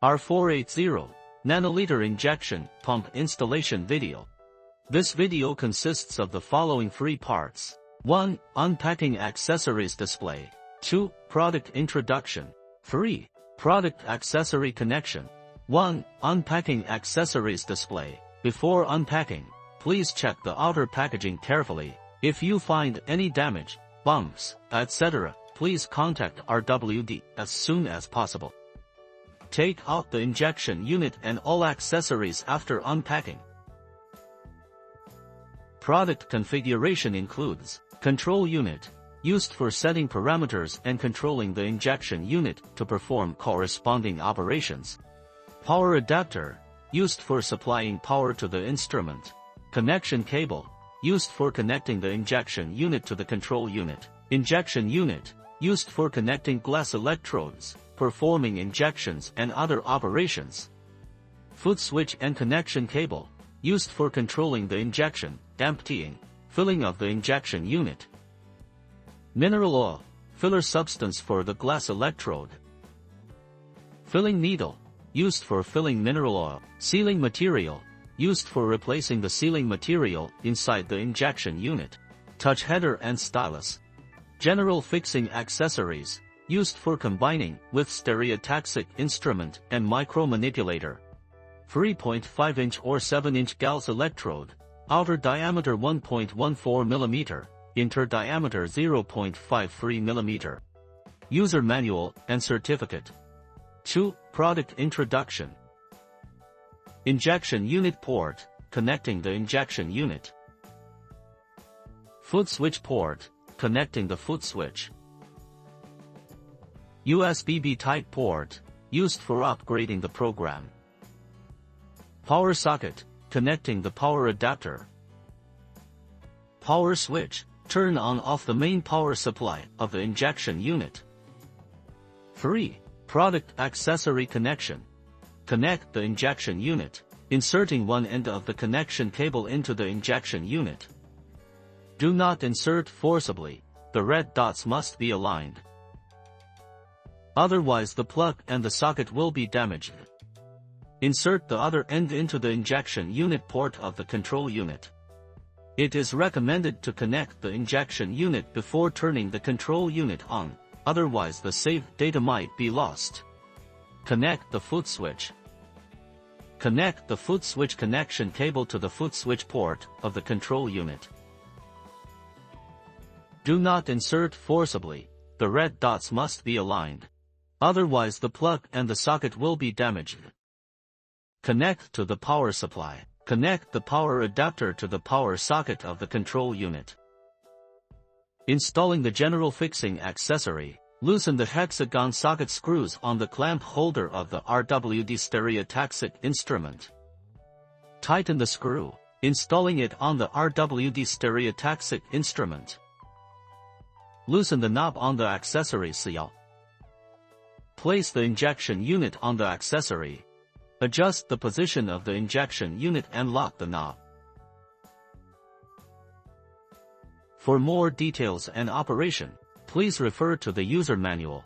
R-480 Nanoliter Injection Pump Installation Video. This video consists of the following 3 parts. 1. Unpacking accessories display. 2. Product introduction. 3. Product accessory connection. 1. Unpacking accessories display. Before unpacking, please check the outer packaging carefully. If you find any damage, bumps, etc., please contact RWD as soon as possible. Take out the injection unit and all accessories after unpacking. Product configuration includes control unit, used for setting parameters and controlling the injection unit to perform corresponding operations. Power adapter, used for supplying power to the instrument. Connection cable, used for connecting the injection unit to the control unit. Injection unit, used for connecting glass electrodes, performing injections and other operations. Foot switch and connection cable, used for controlling the injection, emptying, filling of the injection unit. Mineral oil, filler substance for the glass electrode. Filling needle, used for filling mineral oil. Sealing material, used for replacing the sealing material inside the injection unit. Touch header and stylus. General fixing accessories, used for combining with stereotaxic instrument and micromanipulator. 3.5-inch or 7-inch Gauss electrode, outer diameter 1.14 mm, inner diameter 0.53 mm. User manual and certificate. 2. Product introduction. Injection unit port, connecting the injection unit. Foot switch port, connecting the foot switch. USB-B type port, used for upgrading the program. Power socket, connecting the power adapter. Power switch, turn on off the main power supply of the injection unit. 3. Product accessory connection. Connect the injection unit, inserting one end of the connection cable into the injection unit. Do not insert forcibly, the red dots must be aligned. Otherwise the plug and the socket will be damaged. Insert the other end into the injection unit port of the control unit. It is recommended to connect the injection unit before turning the control unit on, otherwise the saved data might be lost. Connect the foot switch. Connect the foot switch connection cable to the foot switch port of the control unit. Do not insert forcibly, the red dots must be aligned. Otherwise the plug and the socket will be damaged. Connect to the power supply. Connect the power adapter to the power socket of the control unit. Installing the general fixing accessory. Loosen the hexagon socket screws on the clamp holder of the RWD stereotaxic instrument. Tighten the screw, installing it on the RWD stereotaxic instrument. Loosen the knob on the accessory seal. Place the injection unit on the accessory. Adjust the position of the injection unit and lock the knob. For more details and operation, please refer to the user manual.